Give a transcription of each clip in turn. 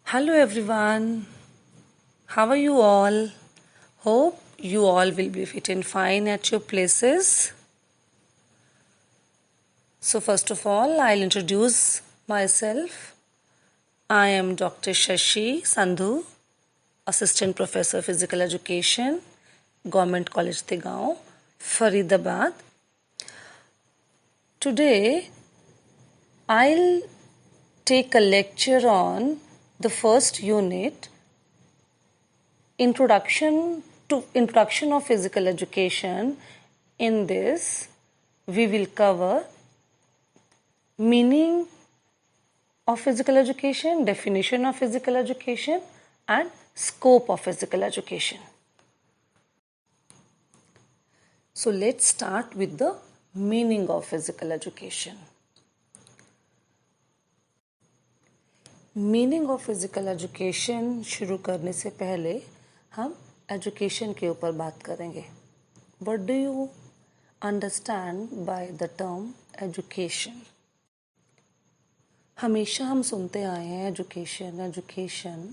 Hello everyone, how are you all? Hope you all will be fit and fine at your places. So, first of all, I'll introduce myself. I am Dr. Shashi Sandhu, Assistant Professor Physical Education, Government College Tegaon, Faridabad. Today, I'll take a lecture on the first unit, introduction of physical education. In this we will cover meaning of physical education, definition of physical education, and scope of physical education. So let's start with the meaning of physical education. Meaning of physical education शुरू करने से पहले हम education के ऊपर बात करेंगे. What do you understand by the term education? हमेशा हम सुनते आए हैं education education.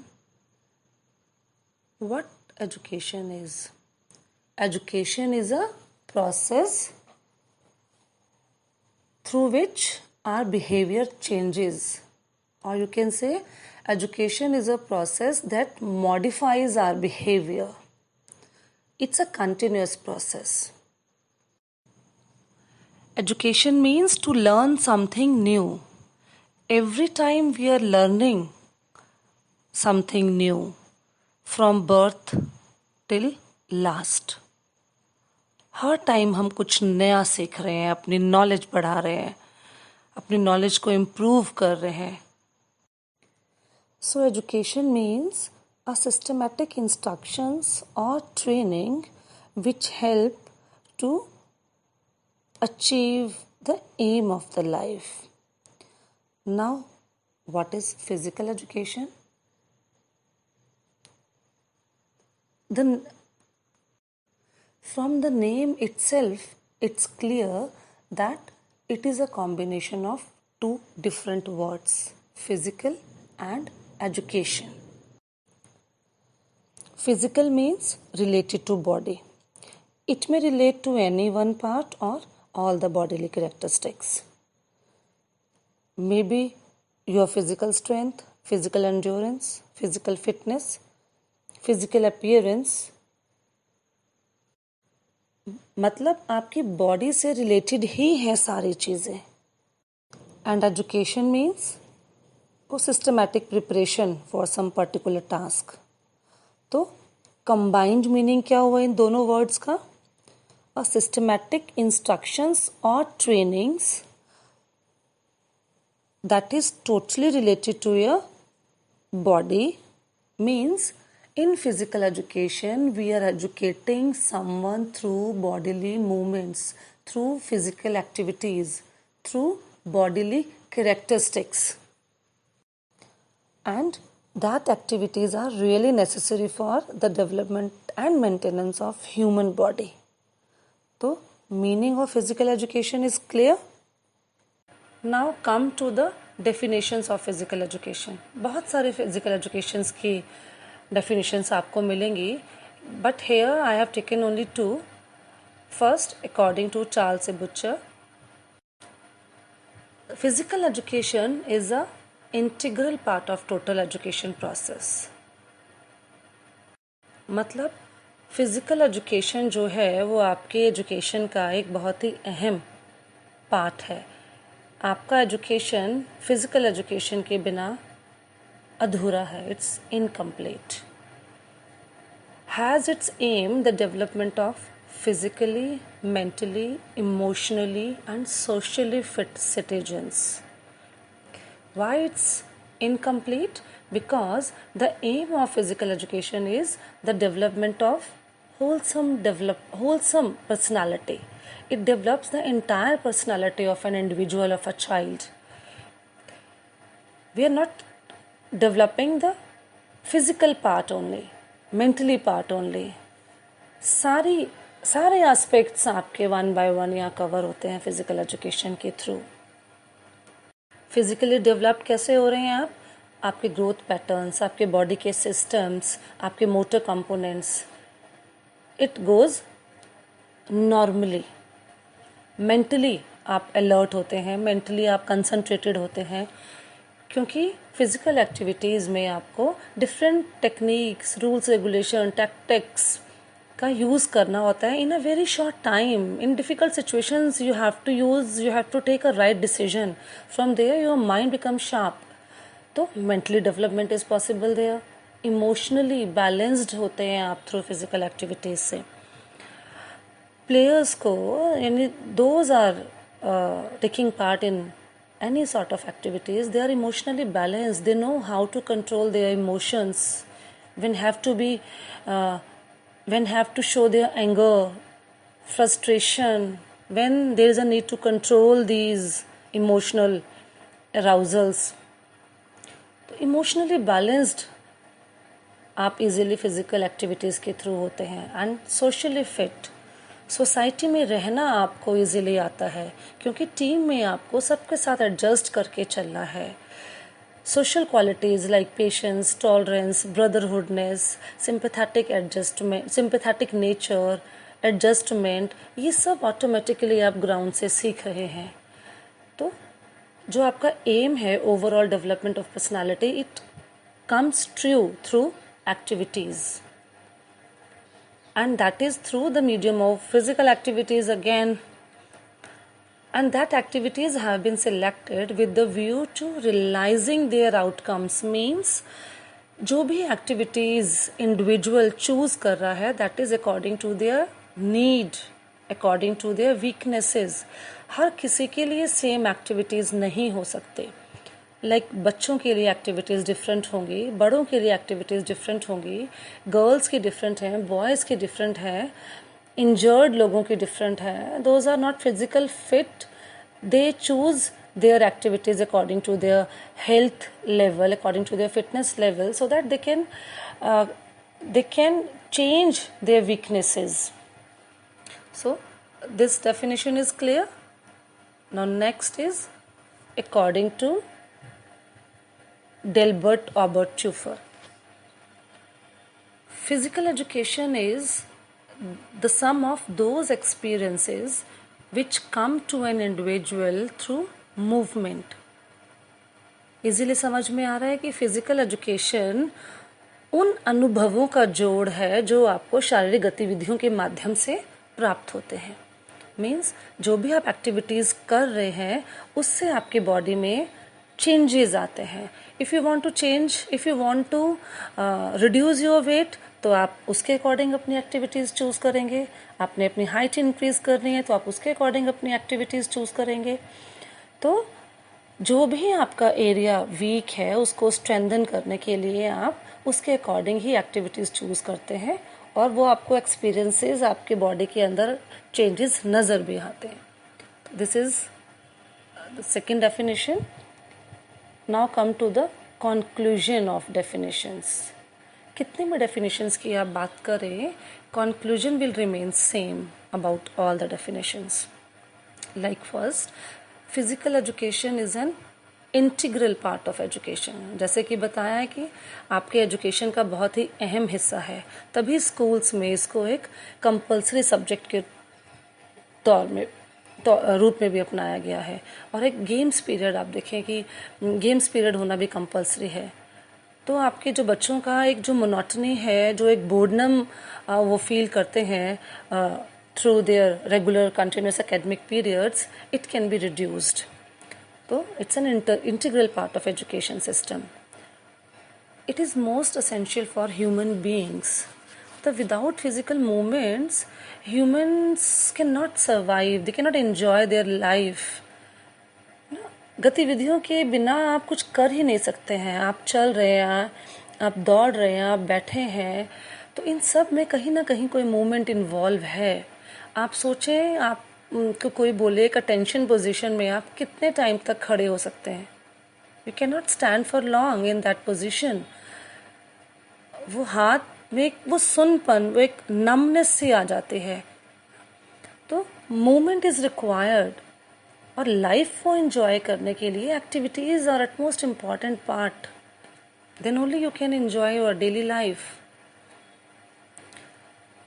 What education is? Education is a process through which our behavior changes, or you can say education is a process that modifies our behavior. It's a continuous process. Education means to learn something new. Every time we are learning something new from birth till last. Her time हम कुछ नया सीख रहे हैं, अपनी knowledge बढ़ा रहे हैं, अपनी नॉलेज को इम्प्रूव कर रहे हैं. So education means a systematic instructions और training which help to achieve the aim of the life. Now what is physical education? From the name itself, it's clear that it is a combination of two different words, physical and education. Physical means related to body. It may relate to any one part or all the bodily characteristics. Maybe your physical strength, physical endurance, physical fitness, physical appearance. मतलब आपकी body से related ही है सारी चीज़ें. And education means वो systematic preparation for some particular task. तो combined meaning क्या हुआ इन दोनों वर्ड्स का? अ सिस्टमैटिक इंस्ट्रक्शंस और trainings that is totally related to your body. Means in physical education, we are educating someone through bodily movements, through physical activities, through bodily characteristics. And that activities are really necessary for the development and maintenance of human body. So, meaning of physical education is clear. Now come to the definitions of physical education. बहुत सारे physical educations की definitions आपको मिलेंगी, but here I have taken only two. First, according to Charles A. Butcher, physical education is a integral part of total education process. मतलब physical education जो है वो आपके एजुकेशन का एक बहुत ही अहम पार्ट है. आपका एजुकेशन फिजिकल एजुकेशन के बिना अधूरा है. It's incomplete. Has its aim the development of physically, mentally, emotionally and socially fit citizens. Why it's incomplete? Because the aim of physical education is the development of wholesome personality. It develops the entire personality of an individual, of a child. We are not developing the physical part only, mentally part only. सारे aspects आपके one by one यहाँ cover होते हैं physical education के through. Physically develop कैसे हो रहे हैं आप? आपके ग्रोथ पैटर्न्स, आपके बॉडी के सिस्टम्स, आपके motor components, it goes normally. Mentally आप अलर्ट होते हैं, मेंटली आप कंसंट्रेटेड होते हैं, क्योंकि फिजिकल एक्टिविटीज़ में आपको different techniques, rules, regulation, tactics का यूज़ करना होता है in a very short time. In difficult situations you have to take a right decision. From there your mind becomes sharp. तो mentally development is possible there. Emotionally balanced होते हैं आप through physical activities से. Players को यानी those are taking part in any sort of activities, they are emotionally balanced. They know how to control their emotions when have to show their anger, frustration, when there is a need to control these emotional arousals. Emotionally balanced आप easily physical activities के through होते हैं. And socially fit, society में रहना आपको easily आता है क्योंकि टीम में आपको सबके साथ एडजस्ट करके चलना है. Social qualities like patience, tolerance, brotherhoodness, sympathetic nature, adjustment, ये सब ऑटोमेटिकली आप ग्राउंड से सीख रहे हैं. तो जो आपका एम है overall development of personality, it comes true through activities, and that is through the medium of physical activities again, and that activities have been selected with the view to realizing their outcomes. Means जो भी activities individual choose कर रहा है, that is according to their need, according to their weaknesses. हर किसी के लिए same activities नहीं हो सकते. लाइक बच्चों के लिए एक्टिविटीज़ डिफरेंट होंगी, बड़ों के लिए एक्टिविटीज़ डिफरेंट होंगी, गर्ल्स की डिफरेंट हैं, बॉयज़ की डिफरेंट है, इंजर्ड लोगों की डिफरेंट है. Those are not physical fit. They choose their activities according to their health level, according to their fitness level, so that they can change their weaknesses. So this definition is clear. Now next is according to Delbert Obertschuffer. Physical education is the sum of those experiences which come to an individual through movement. Easily समझ में आ रहा है कि physical education उन अनुभवों का जोड़ है जो आपको शारीरिक गतिविधियों के माध्यम से प्राप्त होते हैं. मीन्स जो भी आप एक्टिविटीज़ कर रहे हैं उससे आपकी बॉडी में चेंजेस आते हैं. If you want to reduce your weight, तो आप उसके अकॉर्डिंग अपनी एक्टिविटीज़ चूज़ करेंगे. आपने अपनी हाइट इंक्रीज करनी है तो आप उसके अकॉर्डिंग अपनी एक्टिविटीज़ चूज़ करेंगे. तो जो भी आपका एरिया वीक है उसको स्ट्रेंथन करने के लिए आप उसके अकॉर्डिंग ही एक्टिविटीज़ चूज़ करते हैं और वो आपको एक्सपीरियंसेस आपके बॉडी के अंदर चेंजेस नज़र भी आते हैं. This is the second definition. Now come to the conclusion of definitions. कितने में definitions की आप बात करें, conclusion will remain same about all the definitions. Like first, physical education is an integral part of education. जैसे कि बताया है कि आपके एजुकेशन का बहुत ही अहम हिस्सा है, तभी स्कूल्स में इसको एक कंपल्सरी सब्जेक्ट के तौर में रूप में भी अपनाया गया है. और एक गेम्स पीरियड आप देखें कि गेम्स पीरियड होना भी कंपलसरी है. तो आपके जो बच्चों का एक जो मोनोटनी है, जो एक बोर्डनम वो फील करते हैं through their regular continuous academic periods, it can be reduced. तो it's an integral part of education system. It is most essential for human beings. So without physical movements, humans cannot survive. They cannot enjoy their life. गतिविधियों के बिना आप कुछ कर ही नहीं सकते हैं. आप चल रहे हैं, आप दौड़ रहे हैं, आप बैठे हैं, तो इन सब में कहीं ना कहीं कोई मूवमेंट इन्वॉल्व है. आप सोचें, आप कोई बोले एक अटेंशन पोजीशन में आप कितने टाइम तक खड़े हो सकते हैं. You can not stand for long in that position. वो हाथ में वो सुनपन, वो एक नमनेस सी आ जाती है. तो मूवमेंट इज़ रिक्वायर्ड. और लाइफ को एंजॉय करने के लिए activities are at most important part. then only you can enjoy your daily life.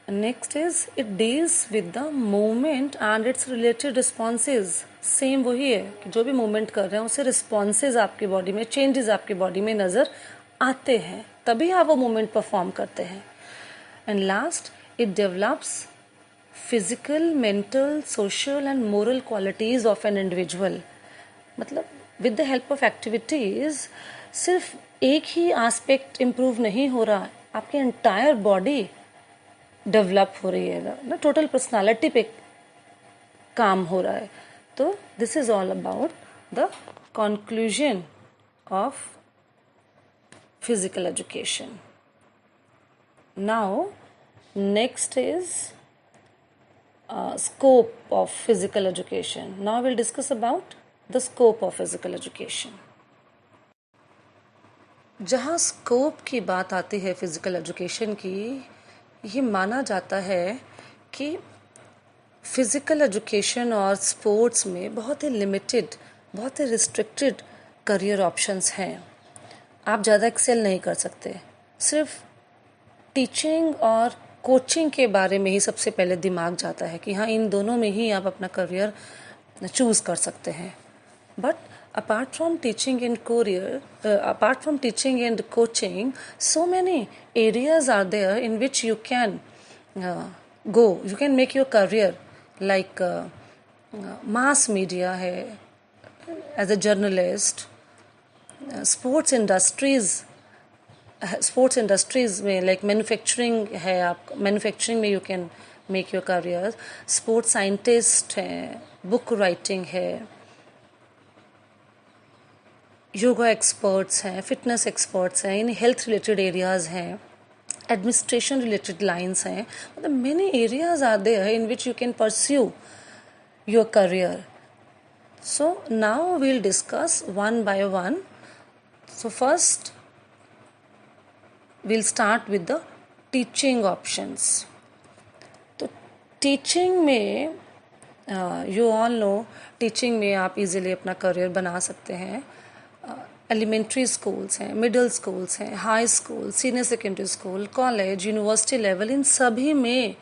Next is it deals with the movement and its related responses. Same वही है कि जो भी मूवमेंट कर रहे हैं उससे रिस्पॉन्सेज आपकी बॉडी में, चेंजेस आपकी बॉडी में नज़र आते हैं, तभी आप वो मूवमेंट परफॉर्म करते हैं. And last, it develops physical, mental, social and moral qualities of an individual. मतलब with the help of activities सिर्फ एक ही एस्पेक्ट इम्प्रूव नहीं हो रहा, आपकी एंटायर बॉडी डेवलप हो रही है ना, टोटल पर्सनालिटी पे काम हो रहा है. तो this is all about the conclusion of physical education. Now next is scope of physical education. Now we'll discuss about the scope of physical education. जहाँ स्कोप की बात आती है फिजिकल एजुकेशन की, ये माना जाता है कि फिजिकल एजुकेशन और स्पोर्ट्स में बहुत ही लिमिटेड, बहुत ही रिस्ट्रिक्टेड करियर ऑप्शंस हैं. आप ज़्यादा एक्सेल नहीं कर सकते. सिर्फ टीचिंग और कोचिंग के बारे में ही सबसे पहले दिमाग जाता है कि हाँ, इन दोनों में ही आप अपना करियर चूज़ कर सकते हैं. But apart from teaching and coaching, so many areas are there in which you can you can make your career, like mass media hai, as a journalist, sports industries में like manufacturing है, आप manufacturing में you can make your career. sports scientist है, book writing है, yoga experts हैं, fitness experts हैं, in health related areas हैं, administration related lines हैं. मतलब many areas are there in which you can pursue your career. So now we'll discuss one by one. So first we'll start with the teaching options. तो teaching में you all know, teaching में आप easily अपना career बना सकते हैं. Elementary schools हैं, middle schools हैं, high school, senior secondary school, college, university level, इन सभी में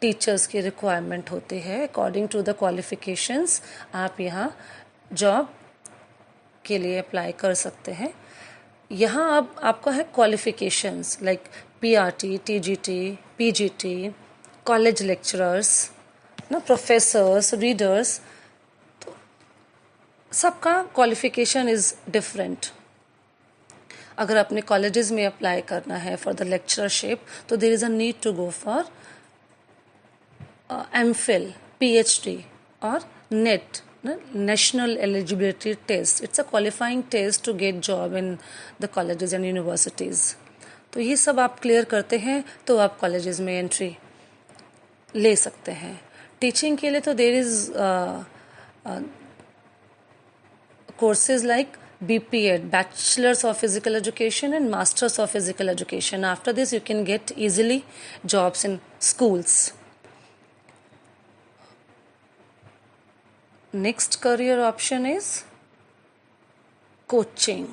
टीचर्स की रिक्वायरमेंट होती है. अकॉर्डिंग टू द क्वालिफिकेशंस आप यहाँ जॉब के लिए अप्लाई कर सकते हैं. यहाँ अब आपका है qualifications like PRT, TGT, PGT, college lecturers ना, प्रोफेसर्स, रीडर्स, सबका क्वालिफिकेशन इज़ डिफरेंट. अगर अपने कॉलेजेस में अप्लाई करना है फॉर द लेक्चरशिप, तो there is a need to go for MPhil, PhD और NET, national eligibility test. It's a qualifying test to get job in the colleges and universities. तो ये सब आप क्लियर करते हैं तो आप कॉलेजेस में एंट्री ले सकते हैं. टीचिंग के लिए तो there is courses like BPEd, Bachelors of Physical Education, and Masters of Physical Education. After this, you can get easily jobs in schools. Next career option is coaching.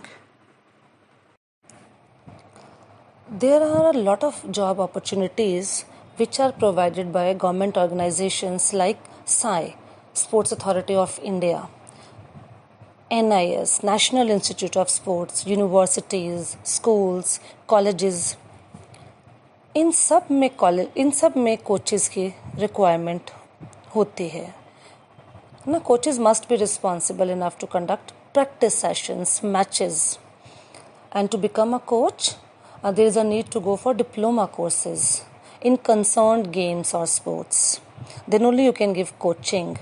There are a lot of job opportunities which are provided by government organizations like SAI, Sports Authority of India, NIS, National Institute of Sports, universities, schools, colleges. इन सब में coaches की requirement होती है ना. Coaches must be responsible enough to conduct practice sessions, matches, and to become a coach there is a need to go for diploma courses in concerned games और sports. Then only you can give coaching.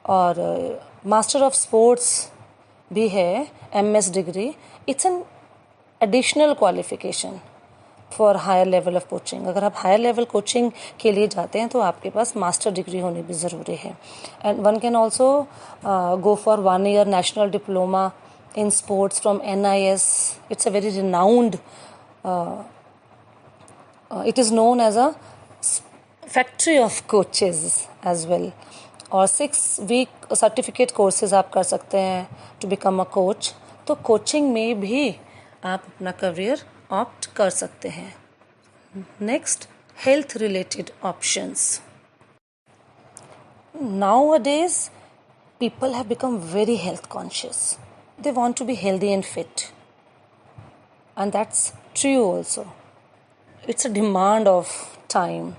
और master of sports भी है, MS degree. It's an additional qualification for higher level of coaching. अगर आप higher level coaching के लिए जाते हैं तो आपके पास मास्टर डिग्री होनी भी ज़रूरी है. And one can also go for 1 year national diploma in sports from NIS. It's a very renowned, it is known as a factory of coaches as well. और 6 week सर्टिफिकेट कोर्सेज आप कर सकते हैं to become a coach. तो coaching में भी आप अपना करियर ऑप्ट कर सकते हैं. Next, health related options. Nowadays, people have become very health conscious. They want to be healthy and fit. And that's true also. It's a demand of time.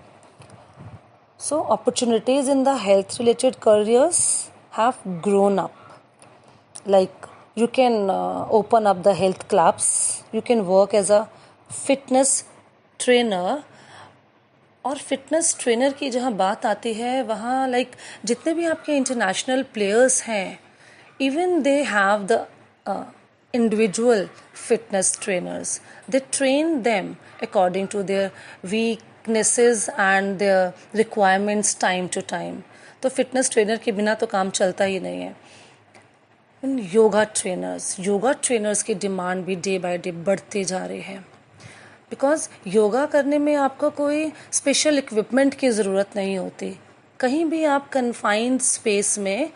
So, opportunities in the health related careers have grown up. Like, you can open up the health clubs, you can work as a fitness trainer. और fitness trainer की जहाँ बात आती है वहाँ like जितने भी आपके इंटरनेशनल प्लेयर्स हैं, even they have the individual fitness trainers. They train them according to their weaknesses and their requirements time to time. तो फिटनेस ट्रेनर के बिना तो काम चलता ही नहीं है. योगा ट्रेनर्स की डिमांड भी डे बाय डे बढ़ते जा रही है. बिकॉज योगा करने में आपको कोई स्पेशल इक्विपमेंट की ज़रूरत नहीं होती. कहीं भी आप कन्फाइंड स्पेस में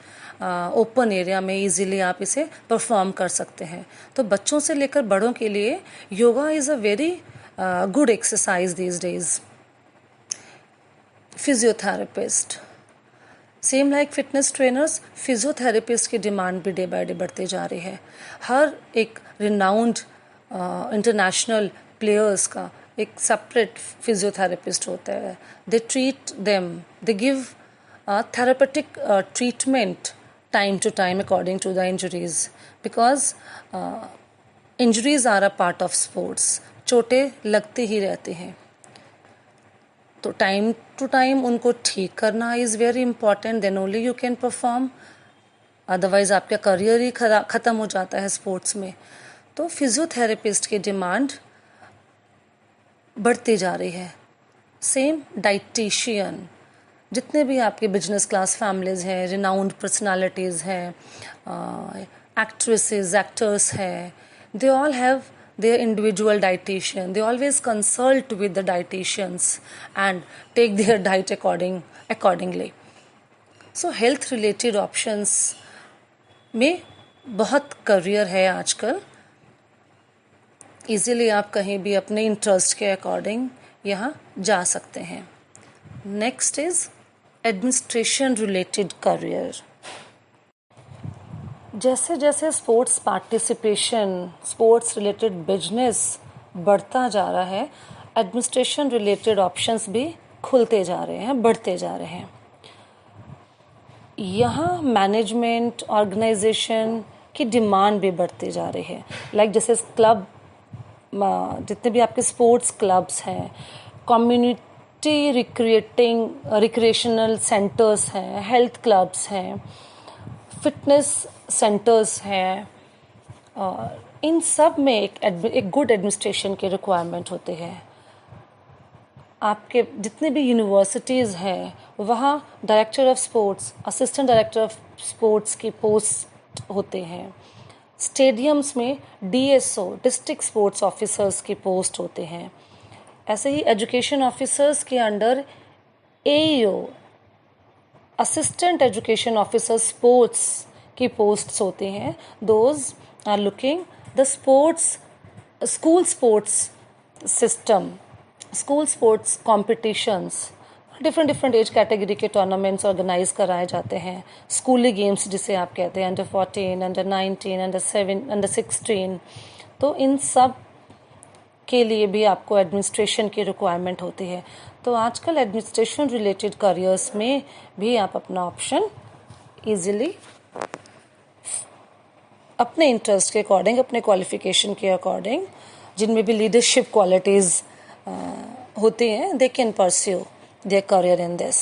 ओपन एरिया में इजीली आप इसे परफॉर्म कर सकते हैं. तो बच्चों से लेकर बड़ों के लिए yoga is a very good exercise these days. Physiotherapist, same like fitness trainers, physiotherapist की डिमांड भी डे बाय डे बढ़ते जा रही है. हर एक रिनाउंड इंटरनेशनल प्लेयर्स का एक सेपरेट फिजियोथेरेपिस्ट होता है. They treat them, they give therapeutic treatment time to time according to the injuries. Because injuries are a part of sports. चोटें लगती ही रहती हैं, तो टाइम टू टाइम उनको ठीक करना is very important. Then only you can perform. Otherwise आपका career ही ख़त्म हो जाता है स्पोर्ट्स में. तो फिजियोथेरेपिस्ट की डिमांड बढ़ती जा रही है. सेम डाइटिशियन, जितने भी आपके बिजनेस क्लास फैमिलीज़ हैं, रिनाउंड पर्सनालिटीज़ हैं, एक्ट्रेसेस, एक्टर्स हैं, they all have their individual dietitian. They always consult with the dietitians and take their diet accordingly. So health related options में बहुत करियर है आजकल. इजीली आप कहीं भी अपने इंटरेस्ट के अकॉर्डिंग यहाँ जा सकते हैं. Next is administration related career. जैसे जैसे sports participation, sports related business बढ़ता जा रहा है, एडमिनिस्ट्रेशन रिलेटेड ऑप्शंस भी खुलते जा रहे हैं, बढ़ते जा रहे हैं. यहाँ मैनेजमेंट, ऑर्गेनाइजेशन की डिमांड भी बढ़ती जा रही है. लाइक जैसे क्लब, जितने भी आपके स्पोर्ट्स क्लब्स हैं, कम्युनिटी रिक्रिएशनल सेंटर्स हैं, हेल्थ क्लब्स हैं, फिटनेस सेंटर्स हैं, इन सब में एक गुड एडमिनिस्ट्रेशन की रिक्वायरमेंट होती है. आपके जितने भी यूनिवर्सिटीज़ हैं वहाँ director of sports, assistant director of sports की पोस्ट होते हैं. स्टेडियम्स में DSO, डिस्ट्रिक्ट स्पोर्ट्स ऑफिसर्स की पोस्ट होते हैं. ऐसे ही एजुकेशन ऑफिसर्स के under AEO, assistant education officer sports की पोस्ट्स होती हैं. Those are looking the sports, school sports system, school sports competitions, different age category के टूर्नामेंट्स ऑर्गेनाइज कराए जाते हैं. स्कूली गेम्स जिसे आप कहते हैं, अंडर 14, अंडर 19, अंडर 7, अंडर 16. तो इन सब के लिए भी आपको एडमिनिस्ट्रेशन की रिक्वायरमेंट होती है. तो आजकल एडमिनिस्ट्रेशन रिलेटेड करियर्स में भी आप अपना ऑप्शन इजीली अपने इंटरेस्ट के अकॉर्डिंग, अपने क्वालिफिकेशन के अकॉर्डिंग, जिनमें भी लीडरशिप क्वालिटीज़ होती हैं, they can pursue their career in this.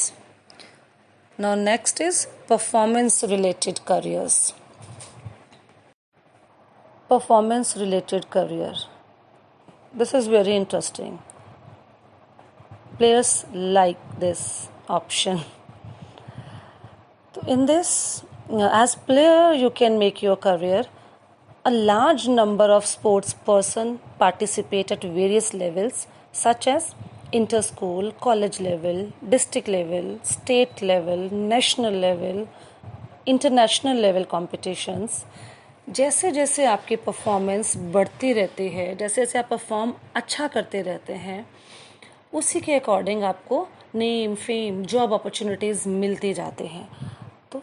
Now next is performance related careers. Performance related career. This is very interesting. Players like this option. So in this, as player you can make your career. A large number of sports person participate at various levels such as inter-school, college level, district level, state level, national level, international level competitions. जैसे जैसे आपकी performance बढ़ती रहती है, जैसे जैसे आप perform अच्छा करते रहते हैं, उसी के अकॉर्डिंग आपको नेम, फेम, जॉब अपॉर्चुनिटीज़ मिलती जाते हैं. तो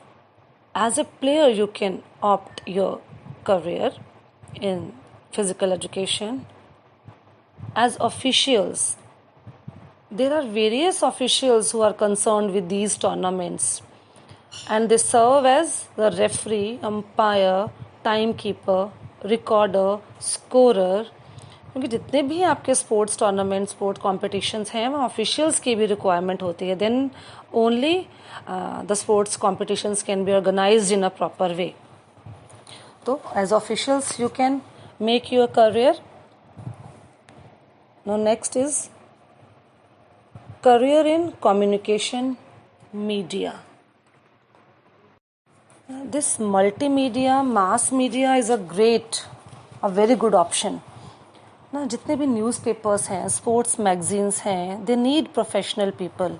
as a player you can opt your career in physical education. As officials, there are various officials who are concerned with these tournaments, and they serve as the referee, umpire, timekeeper, recorder, scorer. क्योंकि जितने भी आपके sports tournament, sport competitions हैं, वहाँ officials की भी requirement होती है. Then only the sports competitions can be organised in a proper way. So as officials you can make your career. Now next is career in communication media. This multimedia, mass media is a very good option. ना जितने भी newspapers हैं, sports magazines हैं, they need professional people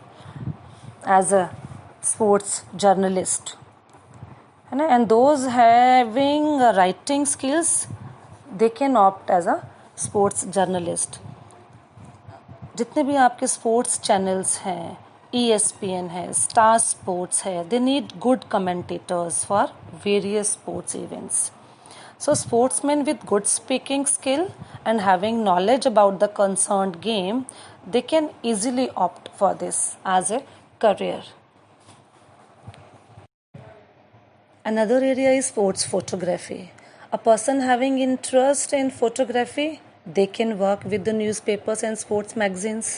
as a sports journalist, है ना. And those having writing skills they can opt as a sports journalist. जितने भी आपके स्पोर्ट्स चैनल्स हैं, ESPN है, स्टार स्पोर्ट्स है, they need good commentators for various sports events. So sportsmen with good speaking skill and having knowledge about the concerned game, they can easily opt for this as a career. Another area is sports photography. A person having interest in photography, they can work with the newspapers and sports magazines,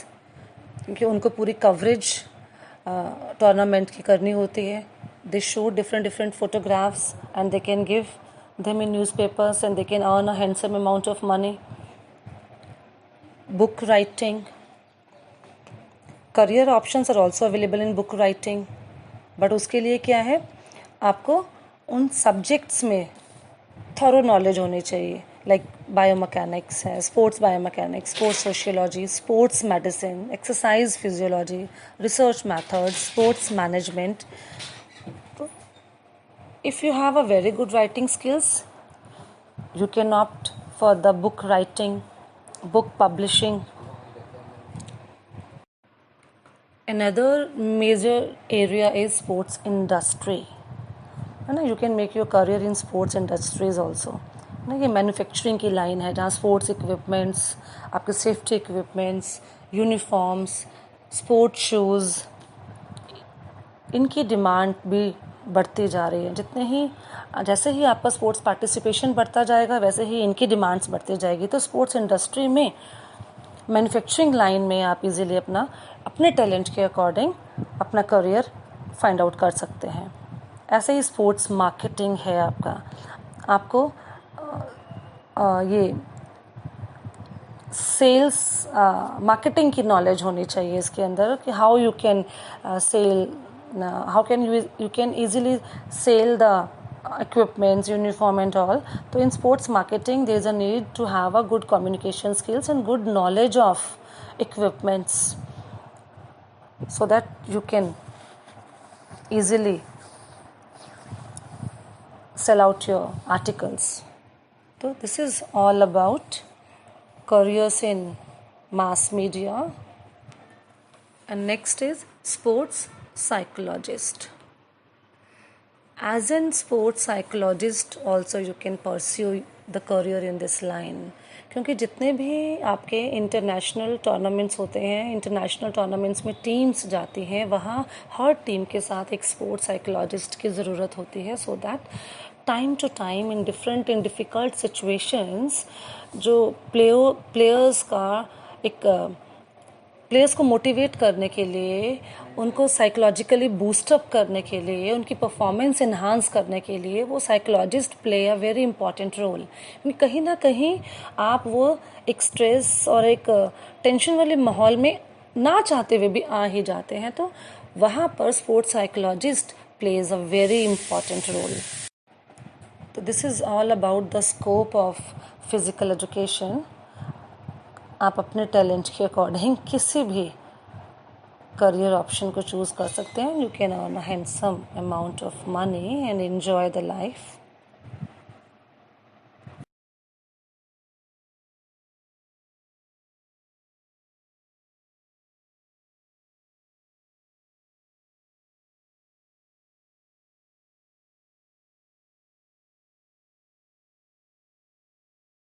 क्योंकि उनको पूरी coverage tournament की करनी होती है. They shoot different photographs and they can give them in newspapers and they can earn a handsome amount of money. Book writing. Career options are also available in book writing. But उसके लिए क्या है, आपको उन subjects में thorough knowledge होनी चाहिए. Like biomechanics है, sports biomechanics, sports sociology, sports medicine, exercise physiology, research methods, sports management. If you have a very good writing skills, you can opt for the book writing, book publishing. Another major area is sports industry. है ना, you can make your career in sports industries also. ना ये manufacturing की line है जहाँ sports equipments, आपके safety equipments, uniforms, sports shoes, इनकी demand भी बढ़ती जा रही है. जैसे ही आपका स्पोर्ट्स पार्टिसिपेशन बढ़ता जाएगा, वैसे ही इनकी डिमांड्स बढ़ती जाएगी. तो स्पोर्ट्स इंडस्ट्री में, मैन्युफैक्चरिंग लाइन में आप इजीली अपने टैलेंट के अकॉर्डिंग अपना करियर फाइंड आउट कर सकते हैं. ऐसे ही स्पोर्ट्स मार्केटिंग है आपको ये सेल्स मार्केटिंग की नॉलेज होनी चाहिए इसके अंदर, कि how you can sell, how can you can easily sell the equipments, uniform and all. So in sports marketing there is a need to have a good communication skills and good knowledge of equipments so that you can easily sell out your articles. So this is all about careers in mass media. And next is sports psychologist. As in sports psychologist also you can pursue the career in this line. क्योंकि जितने भी आपके international tournaments होते हैं, international tournaments में teams जाती हैं, वहाँ हर टीम के साथ एक स्पोर्ट्स साइकोलॉजिस्ट की ज़रूरत होती है, so that time to time in difficult situations जो प्लेयर्स को मोटिवेट करने के लिए, उनको साइकोलॉजिकली बूस्टअप करने के लिए, उनकी परफॉर्मेंस इन्हांस करने के लिए वो psychologist play a very important role. कहीं ना कहीं आप वो एक स्ट्रेस और एक टेंशन वाले माहौल में ना चाहते हुए भी आ ही जाते हैं, तो वहाँ पर sports psychologist plays a very important role. तो this is all about the scope of physical education. आप अपने टैलेंट के अकॉर्डिंग किसी भी करियर ऑप्शन को चूज़ कर सकते हैं. You can earn a handsome amount of money and enjoy the life.